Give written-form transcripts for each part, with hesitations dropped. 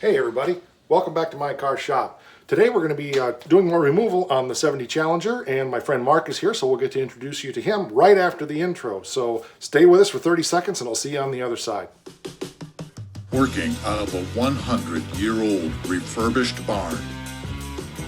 Hey everybody, welcome back to my car shop. Today we're going to be doing more removal on the 70 Challenger, and my friend Mark is here, so we'll get to introduce you to him right after the intro. So stay with us for 30 seconds and I'll see you on the other side. Working out of a 100-year-old refurbished barn,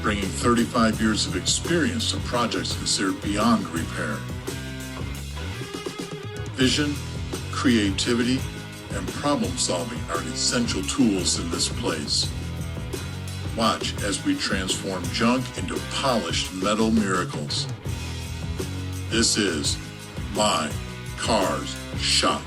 bringing 35 years of experience to projects considered beyond repair. Vision, creativity, and problem solving are essential tools in this place. Watch as we transform junk into polished metal miracles. This is My Car's Shop.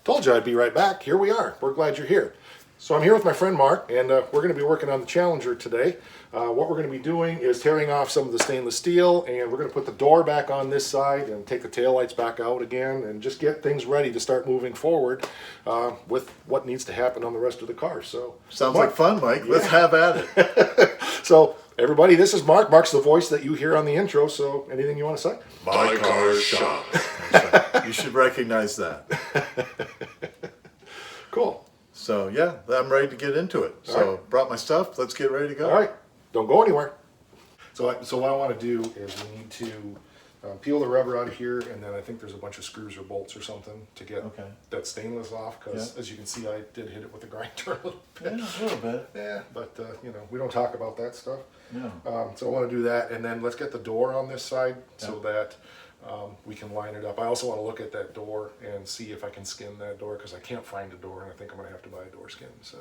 Told you I'd be right back. Here we are. We're glad you're here. So I'm here with my friend Mark, and we're going to be working on the Challenger today. What we're going to be doing is tearing off some of the stainless steel, and we're going to put the door back on this side and take the taillights back out again and just get things ready to start moving forward with what needs to happen on the rest of the car. So sounds like fun, Mike. Yeah. Let's have at it. So everybody, this is Mark. Mark's the voice that you hear on the intro, so anything you want to say? My Car's Shop. You should recognize that. Cool. So yeah, I'm ready to get into it. So brought my stuff. Let's get ready to go. All right. Don't go anywhere. So what I want to do is we need to peel the rubber out of here, and then I think there's a bunch of screws or bolts or something to get that stainless off, because as you can see I did hit it with a grinder a little bit. Yeah, a little bit. Yeah, but you know, we don't talk about that stuff. No. So I want to do that, and then let's get the door on this side so that we can line it up. I also want to look at that door and see if I can skin that door, because I can't find a door, and I think I'm going to have to buy a door skin. So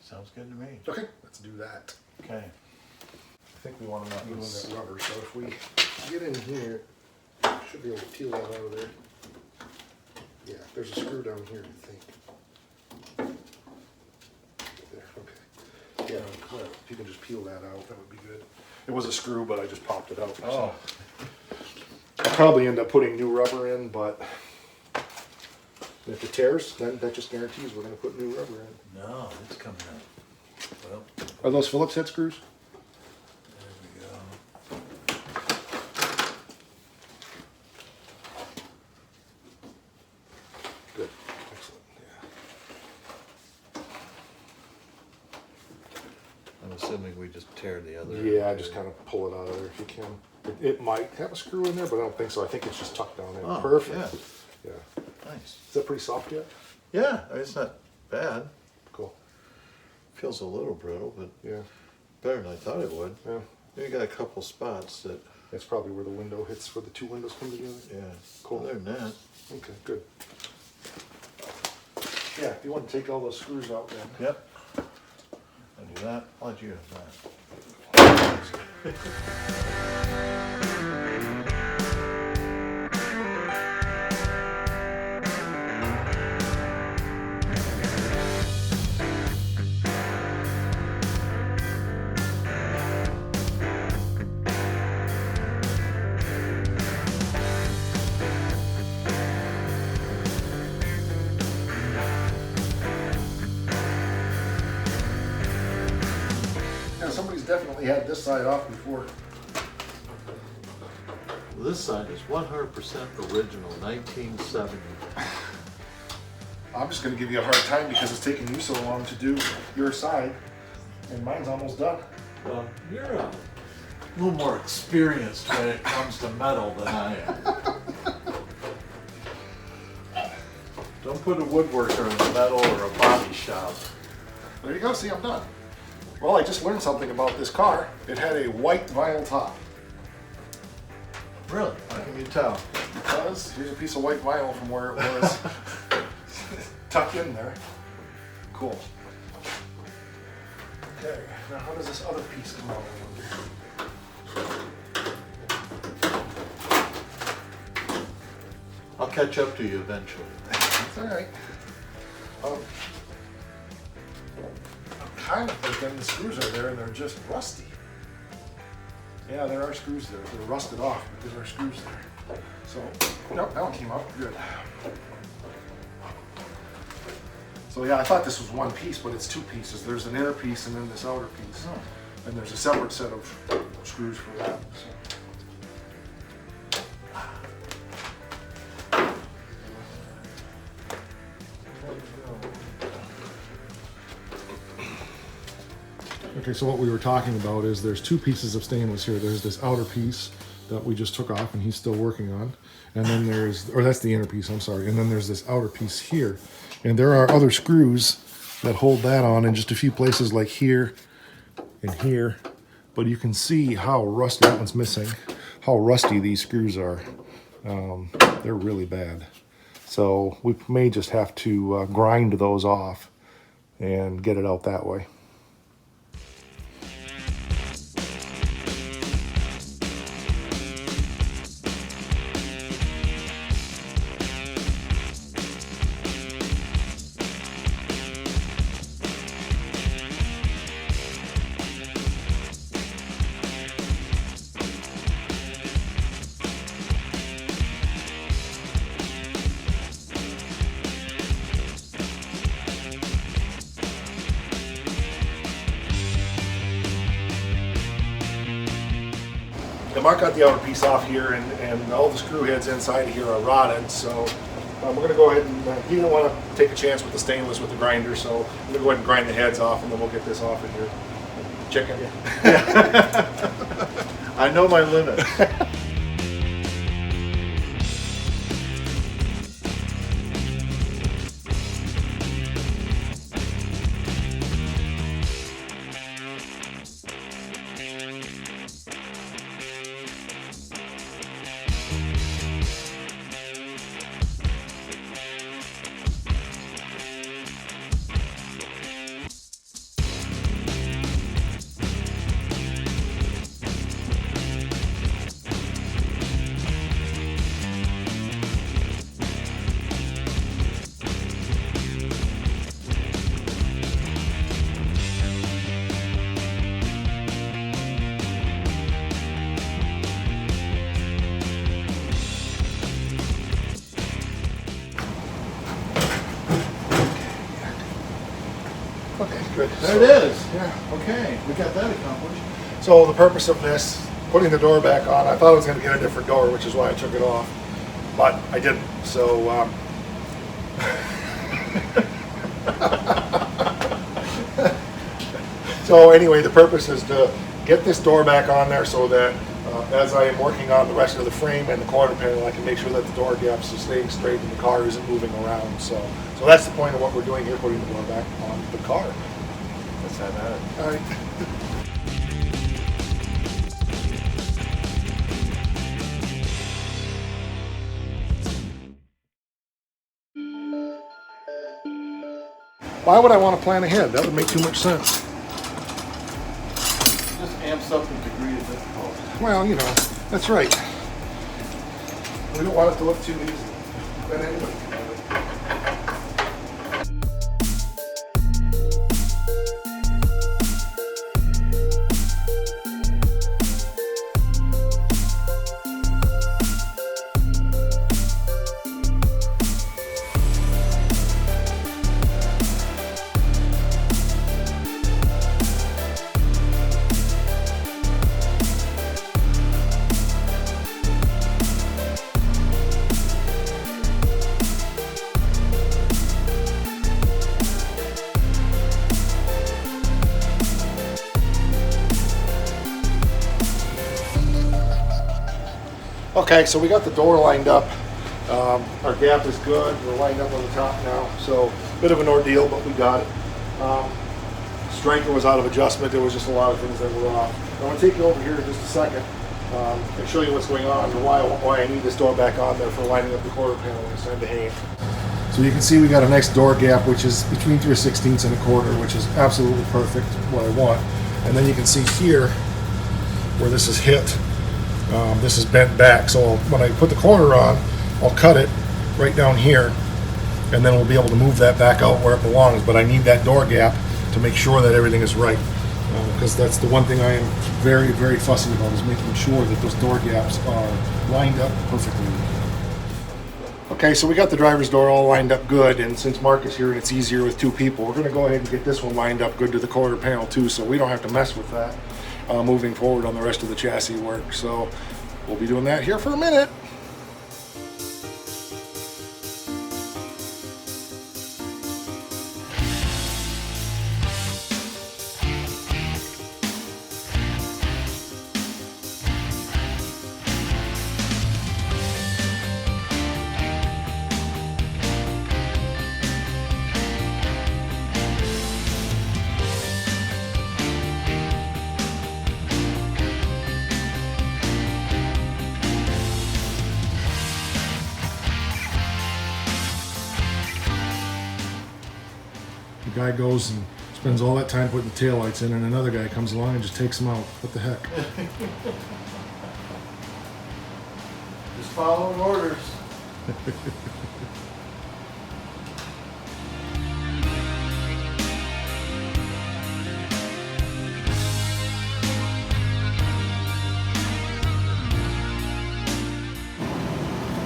Sounds good to me. okay, let's do that. Okay. I think we want to not ruin that rubber, so if we get in here, should be able to peel that out of there. Yeah, there's a screw down here, I think. There, okay. Yeah, if you can just peel that out, that would be good. It was a screw, but I just popped it out. Oh. I'll probably end up putting new rubber in, but if it tears, then that just guarantees we're going to put new rubber in. No, it's coming out. Well, Are those Phillips head screws? there we go. Good. Excellent. Yeah. I'm assuming we just tear the other. Yeah, just kind of pull it out of there if you can. It might have a screw in there, but I don't think so. I think it's just tucked down in. Oh, Perfect. Yeah. Yeah. Nice. Is that pretty soft yet? Yeah, it's not bad. Cool. Feels a little brittle, but Yeah. better than I thought it would. Yeah. You got a couple spots that. That's probably where the window hits, where the two windows come together. Yeah. Cool. Other than that. Okay, good. Yeah, if you want to take all those screws out then. Yep. I'll do that. I'll let you have that. Yeah, somebody's definitely had this side off before. This side is 100% original, 1970. I'm just going to give you a hard time because it's taking you so long to do your side, and mine's almost done. Well, you're a little more experienced when it comes to metal than I am. Don't put a woodworker in a metal or a body shop. There you go, see, I'm done. Well, I just learned something about this car. It had a white vinyl top. Really? How can you tell? Because here's a piece of white vinyl from where it was tucked in there. Cool. Okay, now how does this other piece come out? I'll catch up to you eventually. That's all right. I'm kind of thinking the screws are there and they're just rusty. Yeah, there are screws there. They're rusted off, but there are screws there. So, nope, that one came out good. So yeah, I thought this was one piece, but it's two pieces. There's an inner piece and then this outer piece. Oh. And there's a separate set of screws for that. So. Okay, so what we were talking about is there's two pieces of stainless here. There's this outer piece that we just took off and he's still working on. And then there's, or that's the inner piece, I'm sorry. And then there's this outer piece here. And there are other screws that hold that on in just a few places like here and here. But you can see how rusty, that one's missing, how rusty these screws are. They're really bad. So we may just have to grind those off and get it out that way. And Mark got the outer piece off here, and all the screw heads inside of here are rotted, so we're going to go ahead and, he didn't want to take a chance with the stainless with the grinder, so I'm going to go ahead and grind the heads off, and then we'll get this off of here. Chicken. I know my limit. Okay, good. There it is. Yeah. Okay, we got that accomplished. So the purpose of this, putting the door back on, I thought I was going to get a different door, which is why I took it off, but I didn't. So so anyway, the purpose is to get this door back on there so that as I am working on the rest of the frame and the quarter panel, I can make sure that the door gaps are staying straight and the car isn't moving around. So that's the point of what we're doing here, putting the door back on the car. Let's have at it. All right. Why would I want to plan ahead? That would make too much sense. Just amps up the degree of difficulty. Well, you know, that's right. We don't want it to look too easy. But anyway. Okay, so we got the door lined up. Our gap is good. We're lined up on the top now. So, bit of an ordeal, but we got it. Striker was out of adjustment. There was just a lot of things that were off. I'm going to take you over here in just a second and show you what's going on and why I need this door back on there for lining up the quarter panel when it's time to hang. So you can see we got a nice door gap, which is between 3/16 and a quarter, which is absolutely perfect, what I want. And then you can see here where this is hit. This is bent back, so when I put the quarter on, I'll cut it right down here, and then we'll be able to move that back out where it belongs. But I need that door gap to make sure that everything is right, because that's the one thing I am very, very fussy about, is making sure that those door gaps are lined up perfectly. Okay, so we got the driver's door all lined up good, and since Mark is here and it's easier with two people, we're going to go ahead and get this one lined up good to the quarter panel too, so we don't have to mess with that moving forward on the rest of the chassis work. So we'll be doing that here for a minute. guy goes and spends all that time putting the taillights in, and another guy comes along and just takes them out. What the heck? Just following orders.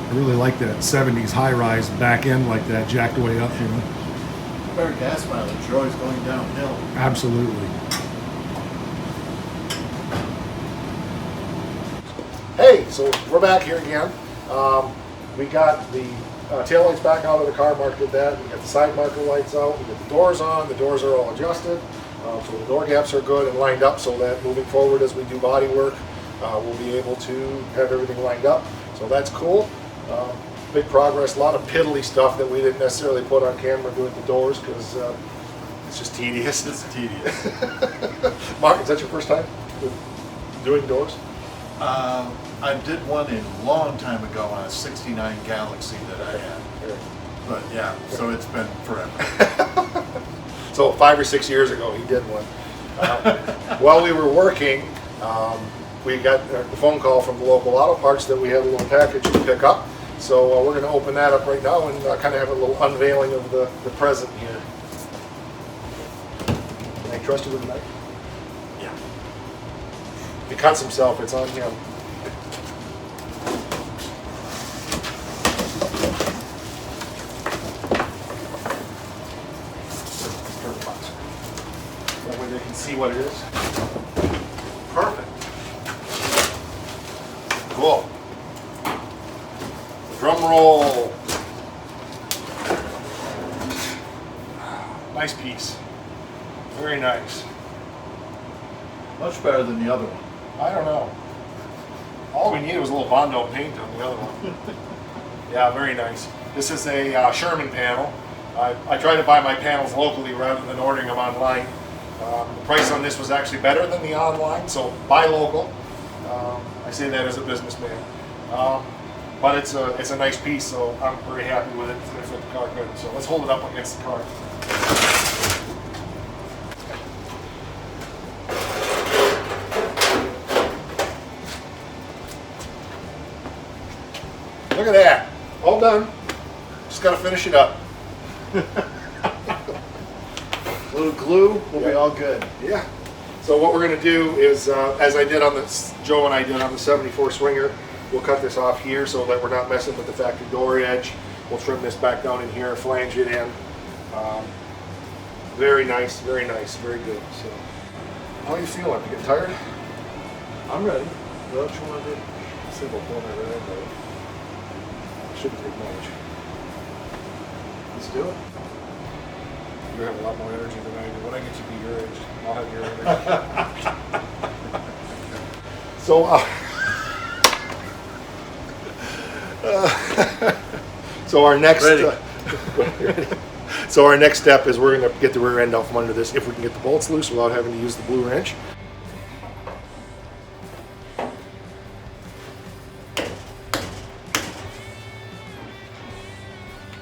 I really like that 70s high-rise back end like that, jacked way up, you know. Better gas mileage, you're always going downhill. Absolutely. Hey, so we're back here again. We got the taillights back out of the car, Mark did that. We got the side marker lights out, we got the doors on, the doors are all adjusted. So the door gaps are good and lined up so that moving forward as we do body work, we'll be able to have everything lined up. So that's cool. Big progress, a lot of piddly stuff that we didn't necessarily put on camera doing the doors because it's just tedious. It's tedious. Mark, is that your first time doing doors? I did one a long time ago on a 69 Galaxy that I had. But yeah, so it's been forever. So 5 or 6 years ago he did one. While we were working, we got the phone call from the local auto parts that we had a little package to pick up. So we're going to open that up right now and kind of have a little unveiling of the present here. Can I trust you with the knife? Yeah. If he cuts himself, it's on him. That way they can see what it is. Perfect. Cool. Drum roll. Nice piece. Very nice. Much better than the other one. I don't know. All we needed was a little Bondo paint on the other one. Yeah, very nice. This is a Sherman panel. I try to buy my panels locally rather than ordering them online. The price on this was actually better than the online, so buy local. I say that as a businessman. But it's a nice piece, so I'm very happy with it. It's going to fit the car good. So let's hold it up against the car. Look at that. All done. Just got to finish it up. A little glue, we'll be all good. Yeah. So what we're going to do is, as I did on the, Joe and I did on the 74 Swinger, we'll cut this off here so that we're not messing with the factory door edge. We'll trim this back down in here, flange it in. Very nice, very good. So, how are you feeling? You getting tired? I'm ready. What else you want to do? Simple corner right in there. Shouldn't take much. Let's do it. You have a lot more energy than I do. When I get you to be your age, I'll have your energy. So our next so our next step is we're going to get the rear end out from under this if we can get the bolts loose without having to use the blue wrench.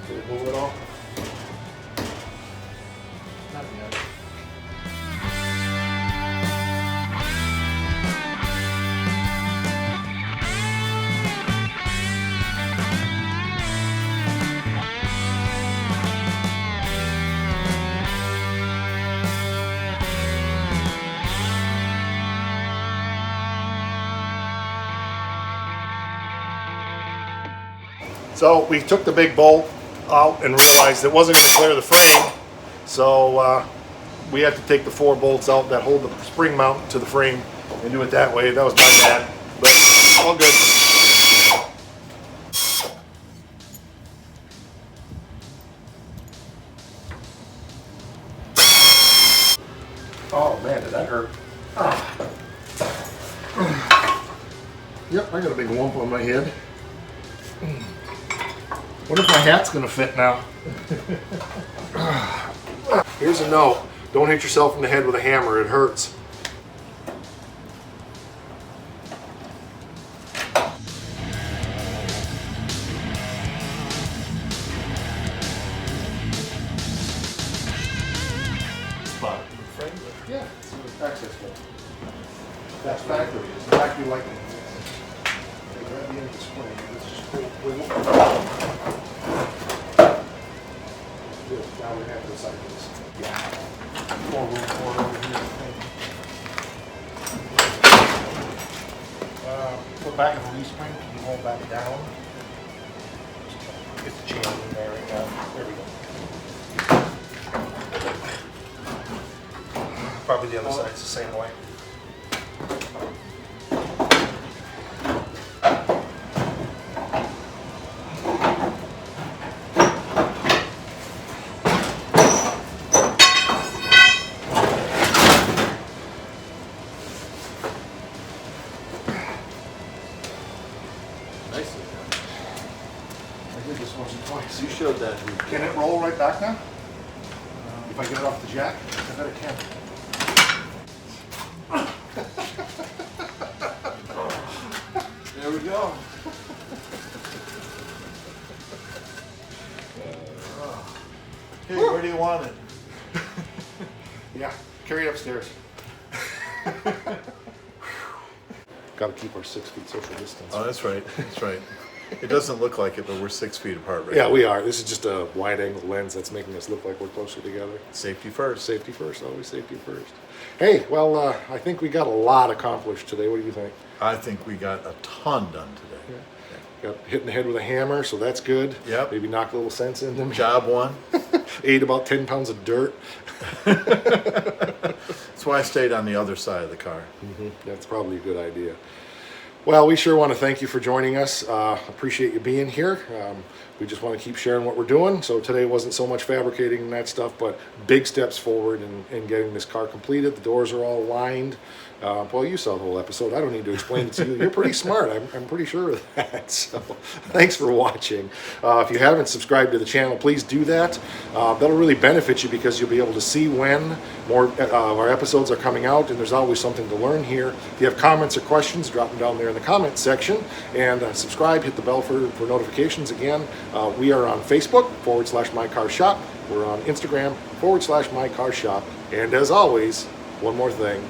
Did we move it all? Not yet. So we took the big bolt out and realized it wasn't going to clear the frame, so we had to take the 4 bolts out that hold the spring mount to the frame and do it that way. That was my bad, but all good. Oh man, did that hurt. Yep, I got a big lump on my head. Wonder if my hat's gonna fit now. Here's a note. Don't hit yourself in the head with a hammer, it hurts. access hole. That's factory. It's factory like it. Okay, grab the end of the spring. Let's just wiggle. Good. Now we have to side this. Yeah. More room for it over here, I think. Put back in the leaf spring. Can you hold that down? Get the chain in there right now. There we go. Probably the other side's the same way. Nicely I did this once or twice. done. You showed that. Can it roll right back now? If I get it off the jack? I bet it can. There we go. Hey, where do you want it? Yeah, carry it upstairs. Got to keep our 6 feet social distance. Oh, that's right. That's right. It doesn't look like it, but we're 6 feet apart right Yeah, now. we are. This is just a wide angle lens that's making us look like we're closer together. Safety first. Safety first, always safety first. Hey, well, I think we got a lot accomplished today. What do you think? I think we got a ton done today. Got hit in the head with a hammer, so that's good. Yep. Maybe knocked a little sense into me. Job one. Ate about 10 pounds of dirt. That's why I stayed on the other side of the car. That's probably a good idea. Well, we sure want to thank you for joining us. Appreciate you being here. We just want to keep sharing what we're doing. So today wasn't so much fabricating and that stuff, but big steps forward in getting this car completed. The doors are all lined. Well, you saw the whole episode. I don't need to explain it to you. You're pretty smart. I'm pretty sure of that. So thanks for watching. If you haven't subscribed to the channel, please do that. That'll really benefit you because you'll be able to see when more of our episodes are coming out, and there's always something to learn here. If you have comments or questions, drop them down there in the comments section. And subscribe, hit the bell for notifications again. We are on Facebook /MyCarShop. We're on Instagram /MyCarShop. And as always, one more thing.